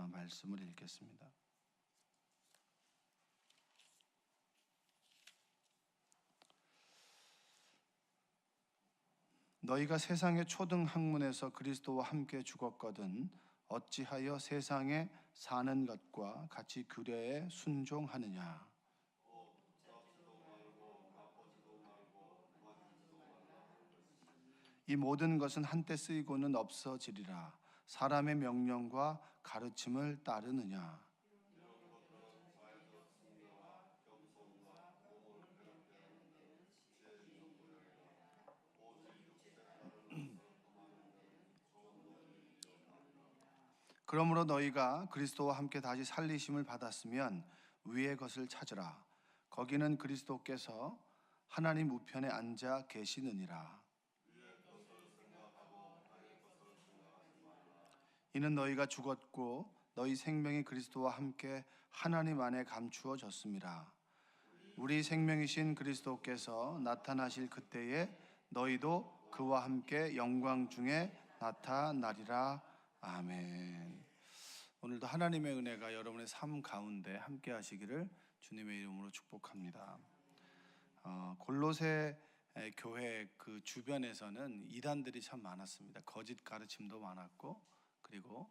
말씀을 읽겠습니다. 너희가 세상의 초등 학문에서 그리스도와 함께 죽었거든 어찌하여 세상에 사는 것과 같이 규례에 순종하느냐. 이 모든 것은 한때 쓰이고는 없어지리라. 사람의 명령과 가르침을 따르느냐. 그러므로 너희가 그리스도와 함께 다시 살리심을 받았으면 위의 것을 찾으라. 거기는 그리스도께서 하나님 우편에 앉아 계시느니라. 이는 너희가 죽었고 너희 생명이 그리스도와 함께 하나님 안에 감추어졌음이라. 우리 생명이신 그리스도께서 나타나실 그때에 너희도 그와 함께 영광 중에 나타나리라. 아멘. 오늘도 하나님의 은혜가 여러분의 삶 가운데 함께 하시기를 주님의 이름으로 축복합니다. 골로새 교회 그 주변에서는 이단들이 참 많았습니다. 거짓 가르침도 많았고, 그리고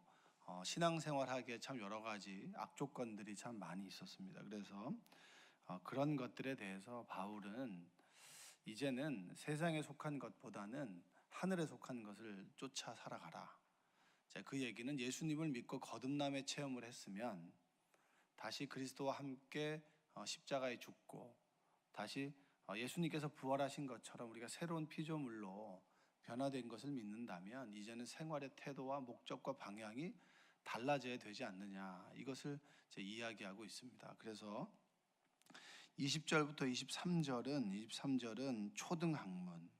신앙생활하기에 참 여러 가지 악조건들이 참 많이 있었습니다. 그래서 그런 것들에 대해서 바울은 이제는 세상에 속한 것보다는 하늘에 속한 것을 쫓아 살아가라. 그 얘기는 예수님을 믿고 거듭남의 체험을 했으면 다시 그리스도와 함께 십자가에 죽고 다시 예수님께서 부활하신 것처럼 우리가 새로운 피조물로 변화된 것을 믿는다면 이제는 생활의 태도와 목적과 방향이 달라져야 되지 않느냐, 이것을 이야기하고 있습니다. 그래서 20절부터 23절은 초등학문,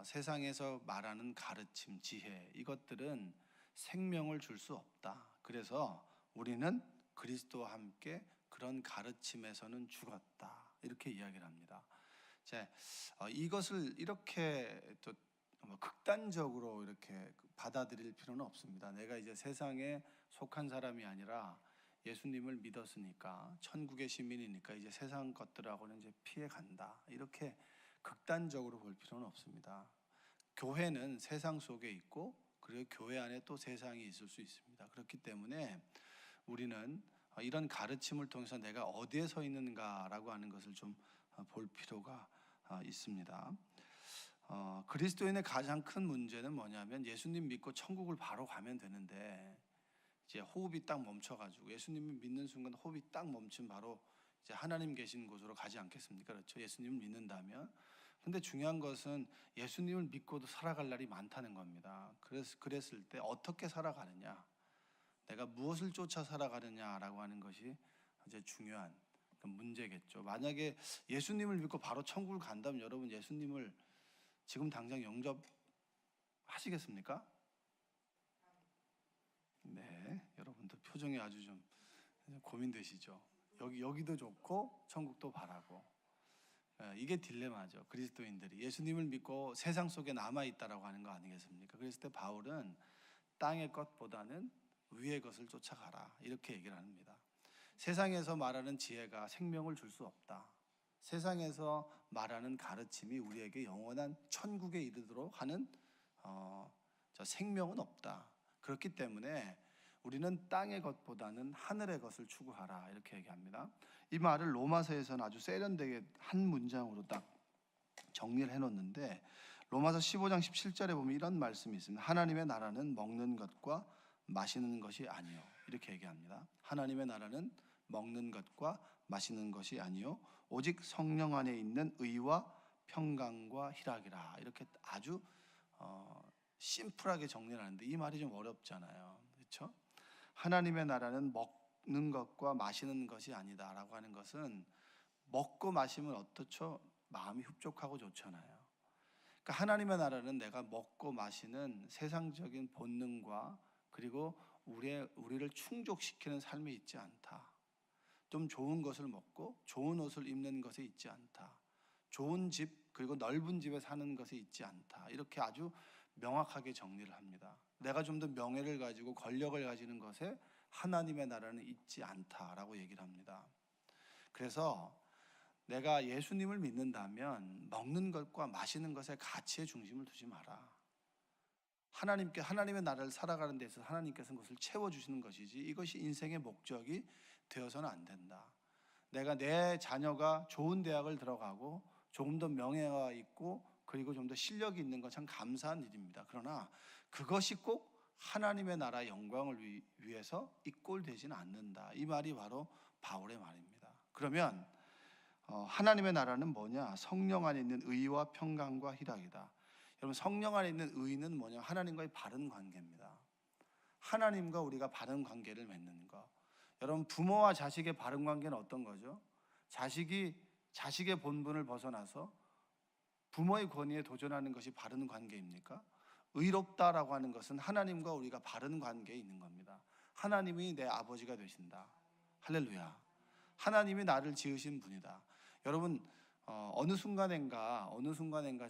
세상에서 말하는 가르침, 지혜, 이것들은 생명을 줄 수 없다. 그래서 우리는 그리스도와 함께 그런 가르침에서는 죽었다, 이렇게 이야기를 합니다. 이것을 이렇게 또 극단적으로 이렇게 받아들일 필요는 없습니다. 내가 이제 세상에 속한 사람이 아니라 예수님을 믿었으니까, 천국의 시민이니까 이제 세상 것들하고는 이제 피해 간다, 이렇게 극단적으로 볼 필요는 없습니다. 교회는 세상 속에 있고, 그리고 교회 안에 또 세상이 있을 수 있습니다. 그렇기 때문에 우리는 이런 가르침을 통해서 내가 어디에 서 있는가라고 하는 것을 좀 볼 필요가 있습니다. 그리스도인의 가장 큰 문제는 뭐냐면, 예수님 믿고 천국을 바로 가면 되는데 이제 호흡이 딱 멈춰가지고, 예수님을 믿는 순간 호흡이 딱 멈춘 바로 이제 하나님 계신 곳으로 가지 않겠습니까? 그렇죠? 예수님을 믿는다면. 근데 중요한 것은 예수님을 믿고도 살아갈 날이 많다는 겁니다. 그랬을 때 어떻게 살아가느냐, 내가 무엇을 쫓아 살아가느냐라고 하는 것이 이제 중요한 문제겠죠. 만약에 예수님을 믿고 바로 천국을 간다면 여러분, 예수님을 지금 당장 영접하시겠습니까? 네, 여러분들 표정이 아주 좀 고민되시죠. 여기도 좋고 천국도 바라고. 이게 딜레마죠. 그리스도인들이 예수님을 믿고 세상 속에 남아있다라고 하는 거 아니겠습니까? 그랬을 때 바울은 땅의 것보다는 위의 것을 쫓아가라, 이렇게 얘기를 합니다. 세상에서 말하는 지혜가 생명을 줄 수 없다. 세상에서 말하는 가르침이 우리에게 영원한 천국에 이르도록 하는 생명은 없다. 그렇기 때문에 우리는 땅의 것보다는 하늘의 것을 추구하라, 이렇게 얘기합니다. 이 말을 로마서에서는 아주 세련되게 한 문장으로 딱 정리를 해놓는데, 로마서 15장 17절에 보면 이런 말씀이 있습니다. 하나님의 나라는 먹는 것과 마시는 것이 아니요, 이렇게 얘기합니다. 하나님의 나라는 먹는 것과 마시는 것이 아니요 오직 성령 안에 있는 의와 평강과 희락이라, 이렇게 아주 심플하게 정리를 하는데, 이 말이 좀 어렵잖아요. 그렇죠? 하나님의 나라는 먹는 것과 마시는 것이 아니다라고 하는 것은, 먹고 마시면 어떻죠? 마음이 흡족하고 좋잖아요. 그러니까 하나님의 나라는 내가 먹고 마시는 세상적인 본능과 그리고 우리를 충족시키는 삶이 있지 않다. 좀 좋은 것을 먹고 좋은 옷을 입는 것에 있지 않다. 좋은 집, 그리고 넓은 집에 사는 것에 있지 않다. 이렇게 아주 명확하게 정리를 합니다. 내가 좀 더 명예를 가지고 권력을 가지는 것에 하나님의 나라는 있지 않다라고 얘기를 합니다. 그래서 내가 예수님을 믿는다면 먹는 것과 마시는 것에 가치의 중심을 두지 마라. 하나님의 나라를 살아가는 데 있어서 하나님께서는 그것을 채워주시는 것이지 이것이 인생의 목적이 되어서는 안 된다. 내가 내 자녀가 좋은 대학을 들어가고 조금 더 명예가 있고 그리고 좀 더 실력이 있는 건 참 감사한 일입니다. 그러나 그것이 꼭 하나님의 나라 영광을 위해서 이꼴되지는 않는다. 이 말이 바로 바울의 말입니다. 그러면 하나님의 나라는 뭐냐? 성령 안에 있는 의와 평강과 희락이다. 여러분, 성령 안에 있는 의는 뭐냐? 하나님과의 바른 관계입니다. 하나님과 우리가 바른 관계를 맺는 것. 여러분, 부모와 자식의 바른 관계는 어떤 거죠? 자식이 자식의 본분을 벗어나서 부모의 권위에 도전하는 것이 바른 관계입니까? 의롭다라고 하는 것은 하나님과 우리가 바른 관계에 있는 겁니다. 하나님이 내 아버지가 되신다. 할렐루야. 하나님이 나를 지으신 분이다. 여러분, 어느 순간인가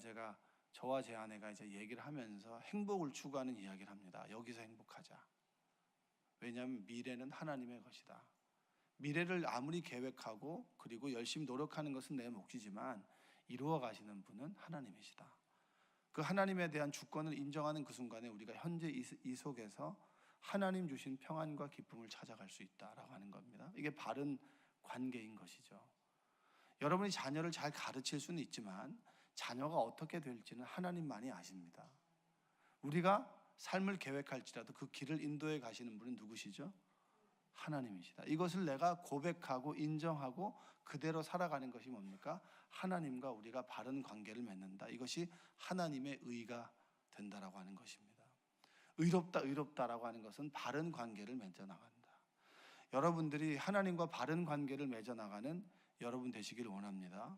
제가 저와 제 아내가 이제 얘기를 하면서 행복을 추구하는 이야기를 합니다. 여기서 행복하자. 왜냐하면 미래는 하나님의 것이다. 미래를 아무리 계획하고 그리고 열심히 노력하는 것은 내 몫이지만 이루어 가시는 분은 하나님이시다. 그 하나님에 대한 주권을 인정하는 그 순간에 우리가 현재 이 속에서 하나님 주신 평안과 기쁨을 찾아갈 수 있다라고 하는 겁니다. 이게 바른 관계인 것이죠. 여러분이 자녀를 잘 가르칠 수는 있지만 자녀가 어떻게 될지는 하나님만이 아십니다. 우리가 삶을 계획할지라도 그 길을 인도해 가시는 분은 누구시죠? 하나님이시다. 이것을 내가 고백하고 인정하고 그대로 살아가는 것이 뭡니까? 하나님과 우리가 바른 관계를 맺는다. 이것이 하나님의 의가 된다라고 하는 것입니다. 의롭다라고 하는 것은 바른 관계를 맺어 나간다. 여러분들이 하나님과 바른 관계를 맺어 나가는 여러분 되시기를 원합니다.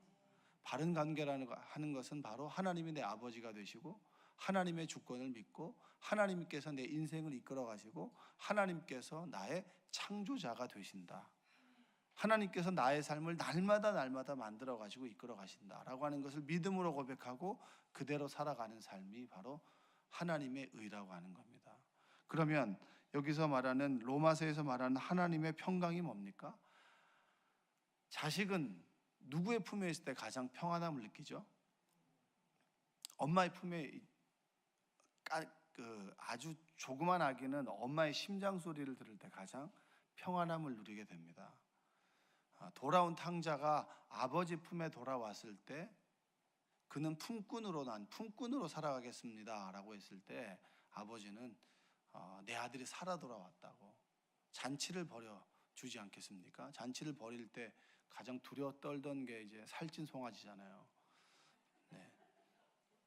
바른 관계라는 하는 것은 바로 하나님이 내 아버지가 되시고 하나님의 주권을 믿고 하나님께서 내 인생을 이끌어 가시고 하나님께서 나의 창조자가 되신다. 하나님께서 나의 삶을 날마다 만들어 가지고 이끌어 가신다라고 하는 것을 믿음으로 고백하고 그대로 살아가는 삶이 바로 하나님의 의라고 하는 겁니다. 그러면 여기서 말하는 로마서에서 말하는 하나님의 평강이 뭡니까? 자식은 누구의 품에 있을 때 가장 평안함을 느끼죠? 엄마의 품에 아주 조그만 아기는 엄마의 심장 소리를 들을 때 가장 평안함을 누리게 됩니다. 돌아온 탕자가 아버지 품에 돌아왔을 때 그는 품꾼으로 살아가겠습니다 라고 했을 때 아버지는 내 아들이 살아 돌아왔다고 잔치를 벌여 주지 않겠습니까? 잔치를 벌일 때 가장 두려워 떨던 게 이제 살찐 송아지잖아요. 네.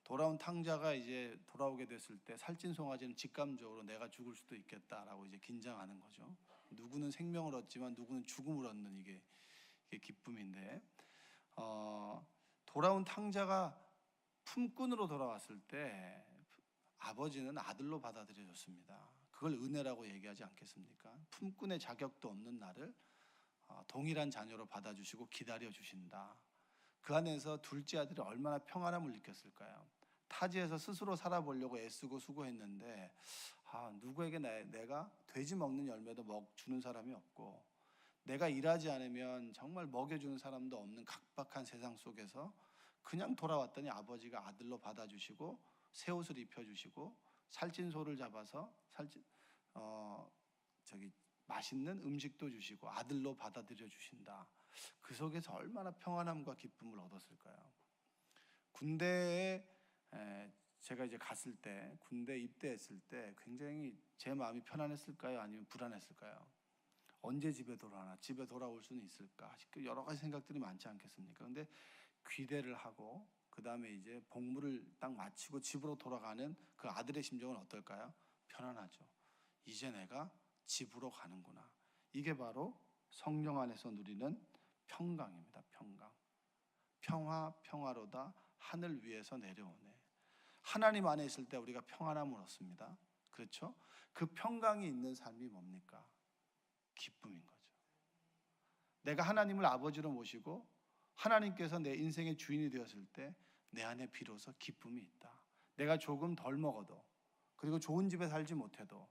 돌아온 탕자가 이제 돌아오게 됐을 때 살찐 송아지는 직감적으로 내가 죽을 수도 있겠다라고 이제 긴장하는 거죠. 누구는 생명을 얻지만 누구는 죽음을 얻는 이게 기쁨인데 돌아온 탕자가 품꾼으로 돌아왔을 때 아버지는 아들로 받아들여줬습니다. 그걸 은혜라고 얘기하지 않겠습니까? 품꾼의 자격도 없는 나를 동일한 자녀로 받아주시고 기다려주신다. 그 안에서 둘째 아들이 얼마나 평안함을 느꼈을까요? 타지에서 스스로 살아보려고 애쓰고 수고했는데 누구에게 내가 돼지 먹는 열매도 주는 사람이 없고 내가 일하지 않으면 정말 먹여주는 사람도 없는 각박한 세상 속에서 그냥 돌아왔더니 아버지가 아들로 받아주시고 새 옷을 입혀주시고 살찐 소를 잡아서 맛있는 음식도 주시고 아들로 받아들여 주신다. 그 속에서 얼마나 평안함과 기쁨을 얻었을까요? 군대에 제가 이제 갔을 때 군대 입대했을 때 굉장히 제 마음이 편안했을까요? 아니면 불안했을까요? 언제 집에 돌아오나? 집에 돌아올 수는 있을까? 여러 가지 생각들이 많지 않겠습니까? 근데 귀대를 하고 그 다음에 이제 복무를 딱 마치고 집으로 돌아가는 그 아들의 심정은 어떨까요? 편안하죠. 이제 내가 집으로 가는구나. 이게 바로 성령 안에서 누리는 평강입니다. 평화로다 하늘 위에서 내려오네. 하나님 안에 있을 때 우리가 평안함을 얻습니다. 그렇죠? 그 평강이 있는 삶이 뭡니까? 기쁨인 거죠. 내가 하나님을 아버지로 모시고 하나님께서 내 인생의 주인이 되었을 때 내 안에 비로소 기쁨이 있다. 내가 조금 덜 먹어도, 그리고 좋은 집에 살지 못해도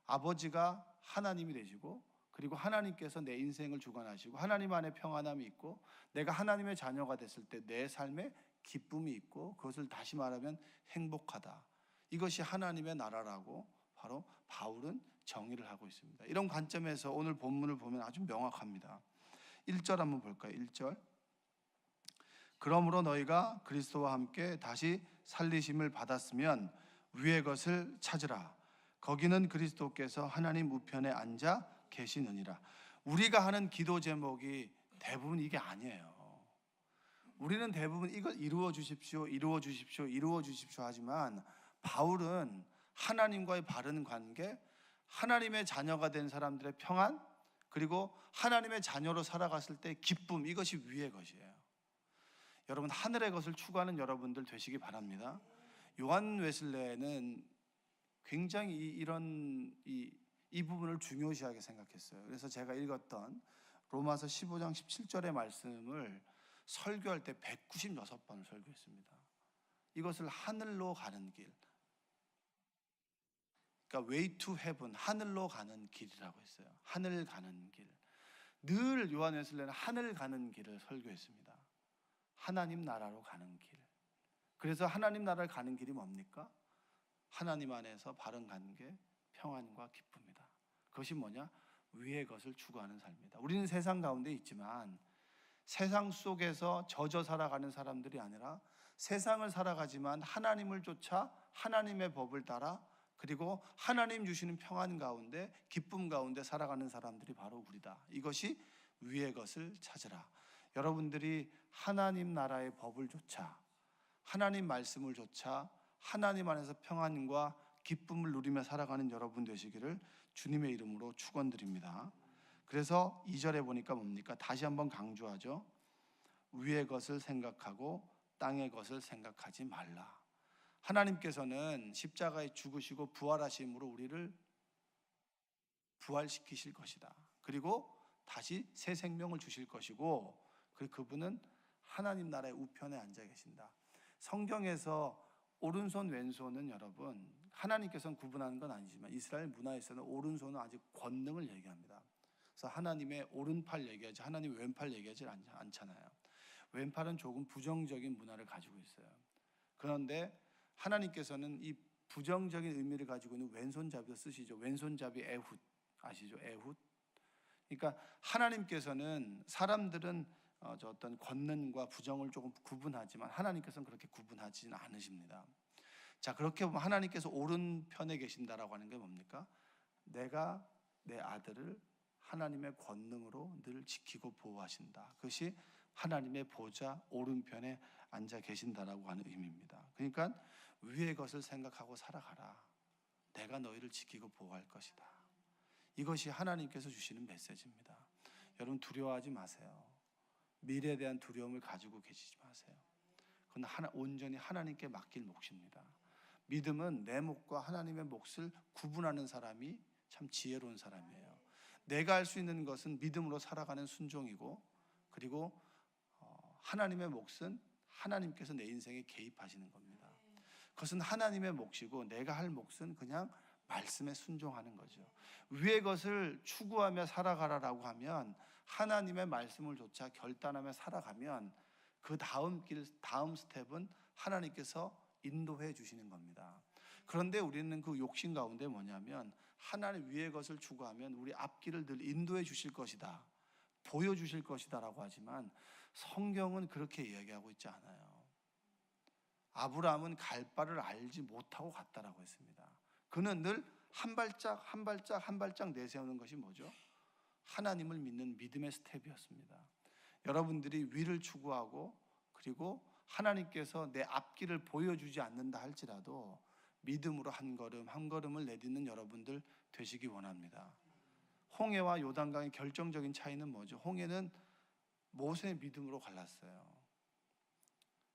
아버지가 하나님이 되시고, 그리고 하나님께서 내 인생을 주관하시고 하나님 안에 평안함이 있고, 내가 하나님의 자녀가 됐을 때 내 삶에 기쁨이 있고, 그것을 다시 말하면 행복하다. 이것이 하나님의 나라라고 바로 바울은 정의를 하고 있습니다. 이런 관점에서 오늘 본문을 보면 아주 명확합니다. 1절 한번 볼까요? 1절. 그러므로 너희가 그리스도와 함께 다시 살리심을 받았으면 위의 것을 찾으라. 거기는 그리스도께서 하나님 우편에 앉아 계시느니라. 우리가 하는 기도 제목이 대부분 이게 아니에요. 우리는 대부분 이걸 이루어 주십시오, 이루어 주십시오, 이루어 주십시오 하지만, 바울은 하나님과의 바른 관계, 하나님의 자녀가 된 사람들의 평안, 그리고 하나님의 자녀로 살아갔을 때 기쁨, 이것이 위의 것이에요. 여러분, 하늘의 것을 추구하는 여러분들 되시기 바랍니다. 요한 웨슬레는 굉장히 이 부분을 중요시하게 생각했어요. 그래서 제가 읽었던 로마서 15장 17절의 말씀을 설교할 때 196번을 설교했습니다. 이것을 하늘로 가는 길, 그러니까 way to heaven, 하늘로 가는 길이라고 했어요. 하늘 가는 길. 늘 요한 웨슬레는 하늘 가는 길을 설교했습니다. 하나님 나라로 가는 길. 그래서 하나님 나라를 가는 길이 뭡니까? 하나님 안에서 바른 관계, 평안과 기쁨이다. 그것이 뭐냐? 위의 것을 추구하는 삶이다. 우리는 세상 가운데 있지만 세상 속에서 젖어 살아가는 사람들이 아니라 세상을 살아가지만 하나님을 쫓아 하나님의 법을 따라, 그리고 하나님 주시는 평안 가운데, 기쁨 가운데 살아가는 사람들이 바로 우리다. 이것이 위의 것을 찾으라. 여러분들이 하나님 나라의 법을 좇아, 하나님 말씀을 좇아 하나님 안에서 평안과 기쁨을 누리며 살아가는 여러분 되시기를 주님의 이름으로 축원드립니다. 그래서 2절에 보니까 뭡니까? 다시 한번 강조하죠. 위의 것을 생각하고 땅의 것을 생각하지 말라. 하나님께서는 십자가에 죽으시고 부활하심으로 우리를 부활시키실 것이다. 그리고 다시 새 생명을 주실 것이고, 그분은 하나님 나라의 우편에 앉아 계신다. 성경에서 오른손 왼손은 여러분, 하나님께서는 구분하는 건 아니지만 이스라엘 문화에서는 오른손은 아직 권능을 얘기합니다. 그래서 하나님의 오른팔 얘기하지 하나님 왼팔 얘기하지 않잖아요. 왼팔은 조금 부정적인 문화를 가지고 있어요. 그런데 하나님께서는 이 부정적인 의미를 가지고 있는 왼손잡이도 쓰시죠. 왼손잡이 에훗 아시죠? 에훗. 그러니까 하나님께서는, 사람들은 어떤 권능과 부정을 조금 구분하지만 하나님께서는 그렇게 구분하지는 않으십니다. 자, 그렇게 보면 하나님께서 오른편에 계신다라고 하는 게 뭡니까? 내가 내 아들을 하나님의 권능으로 늘 지키고 보호하신다. 그것이 하나님의 보좌 오른편에 앉아 계신다라고 하는 의미입니다. 그러니까 위의 것을 생각하고 살아가라. 내가 너희를 지키고 보호할 것이다. 이것이 하나님께서 주시는 메시지입니다. 여러분, 두려워하지 마세요. 미래에 대한 두려움을 가지고 계시지 마세요. 그건 온전히 하나님께 맡길 몫입니다. 믿음은 내 몫과 하나님의 몫을 구분하는 사람이 참 지혜로운 사람이에요. 내가 할 수 있는 것은 믿음으로 살아가는 순종이고, 그리고 하나님의 몫은 하나님께서 내 인생에 개입하시는 겁니다. 그것은 하나님의 몫이고, 내가 할 몫은 그냥 말씀에 순종하는 거죠. 위의 것을 추구하며 살아가라라고 하면, 하나님의 말씀을 좇아 결단하며 살아가면 그 다음 길, 다음 스텝은 하나님께서 인도해 주시는 겁니다. 그런데 우리는 그 욕심 가운데 뭐냐면, 하나님 위의 것을 추구하면 우리 앞길을 늘 인도해 주실 것이다, 보여주실 것이다 라고 하지만 성경은 그렇게 이야기하고 있지 않아요. 아브라함은 갈 바를 알지 못하고 갔다라고 했습니다. 그는 늘 한 발짝 한 발짝 한 발짝 내세우는 것이 뭐죠? 하나님을 믿는 믿음의 스텝이었습니다. 여러분들이 위를 추구하고, 그리고 하나님께서 내 앞길을 보여주지 않는다 할지라도 믿음으로 한 걸음 한 걸음을 내딛는 여러분들 되시기 원합니다. 홍해와 요단강의 결정적인 차이는 뭐죠? 홍해는 모세의 믿음으로 갈랐어요.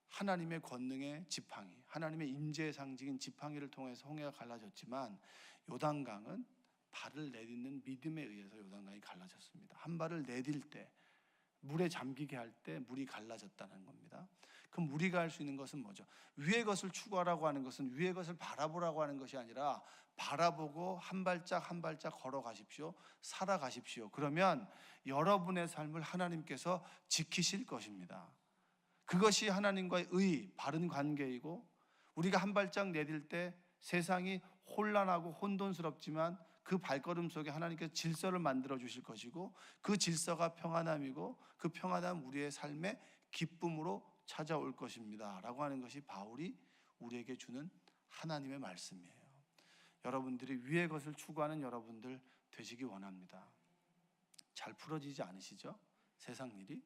하나님의 권능의 지팡이, 하나님의 임재의 상징인 지팡이를 통해서 홍해가 갈라졌지만, 요단강은 발을 내딛는 믿음에 의해서 요단강이 갈라졌습니다. 한 발을 내딜 때 물에 잠기게 할 때 물이 갈라졌다는 겁니다. 그럼 우리가 할 수 있는 것은 뭐죠? 위의 것을 추구하라고 하는 것은 위의 것을 바라보라고 하는 것이 아니라 바라보고 한 발짝 한 발짝 걸어가십시오. 살아가십시오. 그러면 여러분의 삶을 하나님께서 지키실 것입니다. 그것이 하나님과의 바른 관계이고, 우리가 한 발짝 내딜 때 세상이 혼란하고 혼돈스럽지만 그 발걸음 속에 하나님께서 질서를 만들어 주실 것이고, 그 질서가 평안함이고 그 평안함 우리의 삶의 기쁨으로 찾아올 것입니다 라고 하는 것이 바울이 우리에게 주는 하나님의 말씀이에요. 여러분들이 위의 것을 추구하는 여러분들 되시기 원합니다. 잘 풀어지지 않으시죠? 세상 일이?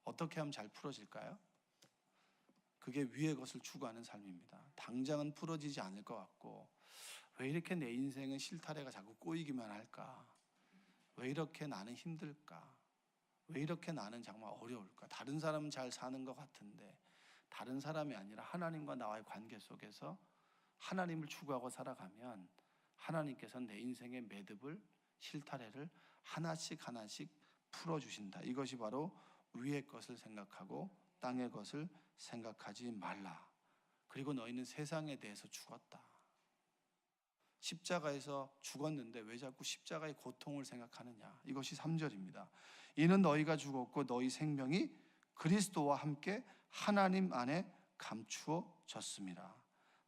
어떻게 하면 잘 풀어질까요? 그게 위의 것을 추구하는 삶입니다. 당장은 풀어지지 않을 것 같고, 왜 이렇게 내 인생은 실타래가 자꾸 꼬이기만 할까? 왜 이렇게 나는 힘들까? 왜 이렇게 나는 정말 어려울까? 다른 사람은 잘 사는 것 같은데, 다른 사람이 아니라 하나님과 나와의 관계 속에서 하나님을 추구하고 살아가면 하나님께서는 내 인생의 매듭을, 실타래를 하나씩 하나씩 풀어주신다. 이것이 바로 위의 것을 생각하고 땅의 것을 생각하지 말라. 그리고 너희는 세상에 대해서 죽었다. 십자가에서 죽었는데 왜 자꾸 십자가의 고통을 생각하느냐? 이것이 3절입니다. 이는 너희가 죽었고 너희 생명이 그리스도와 함께 하나님 안에 감추어졌습니다.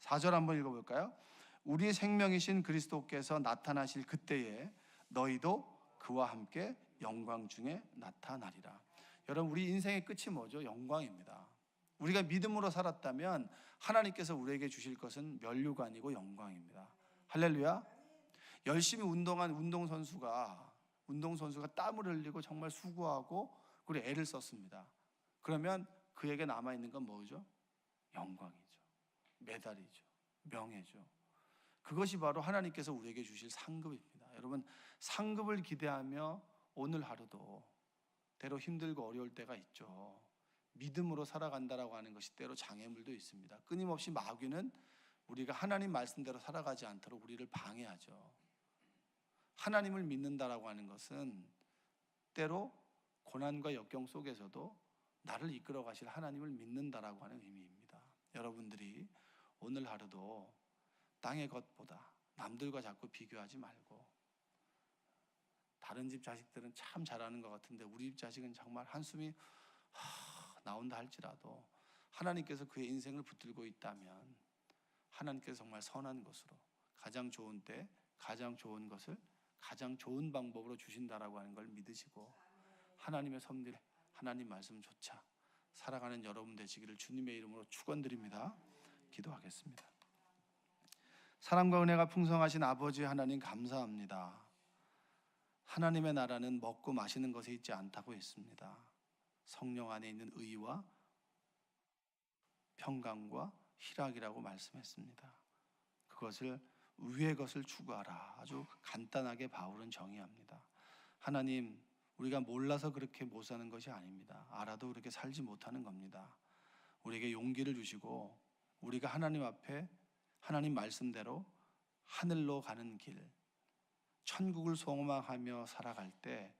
4절 한번 읽어볼까요? 우리 생명이신 그리스도께서 나타나실 그때에 너희도 그와 함께 영광 중에 나타나리라. 여러분, 우리 인생의 끝이 뭐죠? 영광입니다. 우리가 믿음으로 살았다면 하나님께서 우리에게 주실 것은 면류관이고 영광입니다. 할렐루야. 열심히 운동한 운동선수가 땀을 흘리고 정말 수고하고 그리고 애를 썼습니다. 그러면 그에게 남아있는 건 뭐죠? 영광이죠. 메달이죠. 명예죠. 그것이 바로 하나님께서 우리에게 주실 상급입니다. 여러분, 상급을 기대하며 오늘 하루도 때로 힘들고 어려울 때가 있죠. 믿음으로 살아간다라고 하는 것이 때로 장애물도 있습니다. 끊임없이 마귀는 우리가 하나님 말씀대로 살아가지 않도록 우리를 방해하죠. 하나님을 믿는다라고 하는 것은 때로 고난과 역경 속에서도 나를 이끌어 가실 하나님을 믿는다라고 하는 의미입니다. 여러분들이 오늘 하루도 땅의 것보다 남들과 자꾸 비교하지 말고, 다른 집 자식들은 참 잘하는 것 같은데 우리 집 자식은 정말 한숨이 나온다 할지라도 하나님께서 그의 인생을 붙들고 있다면 하나님께서 정말 선한 것으로 가장 좋은 때 가장 좋은 것을 가장 좋은 방법으로 주신다라고 하는 걸 믿으시고, 하나님의 섭리, 하나님 말씀조차 살아가는 여러분 되시기를 주님의 이름으로 축원드립니다. 기도하겠습니다. 사랑과 은혜가 풍성하신 아버지 하나님, 감사합니다. 하나님의 나라는 먹고 마시는 것에 있지 않다고 했습니다. 성령 안에 있는 의와 평강과 희락이라고 말씀했습니다. 그것을 위의 것을 추구하라. 아주 간단하게 바울은 정의합니다. 하나님, 우리가 몰라서 그렇게 못 사는 것이 아닙니다. 알아도 그렇게 살지 못하는 겁니다. 우리에게 용기를 주시고 우리가 하나님 앞에 하나님 말씀대로 하늘로 가는 길, 천국을 소망하며 살아갈 때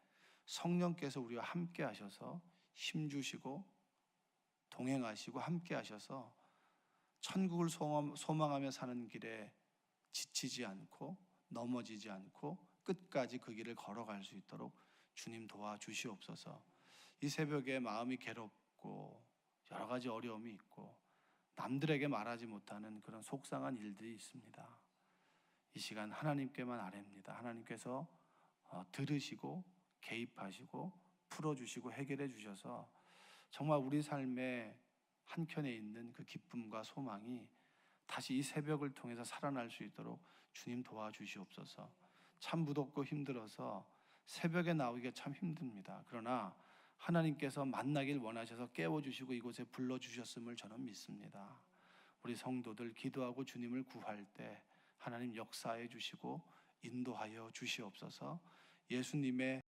성령께서 우리와 함께 하셔서 힘주시고 동행하시고 함께 하셔서 천국을 소망하며 사는 길에 지치지 않고 넘어지지 않고 끝까지 그 길을 걸어갈 수 있도록 주님 도와주시옵소서. 이 새벽에 마음이 괴롭고 여러 가지 어려움이 있고 남들에게 말하지 못하는 그런 속상한 일들이 있습니다. 이 시간 하나님께만 아뢰입니다. 하나님께서 들으시고 개입하시고 풀어주시고 해결해 주셔서 정말 우리 삶의 한켠에 있는 그 기쁨과 소망이 다시 이 새벽을 통해서 살아날 수 있도록 주님 도와주시옵소서. 참 무덥고 힘들어서 새벽에 나오기가 참 힘듭니다. 그러나 하나님께서 만나길 원하셔서 깨워주시고 이곳에 불러주셨음을 저는 믿습니다. 우리 성도들 기도하고 주님을 구할 때 하나님 역사해 주시고 인도하여 주시옵소서. 예수님의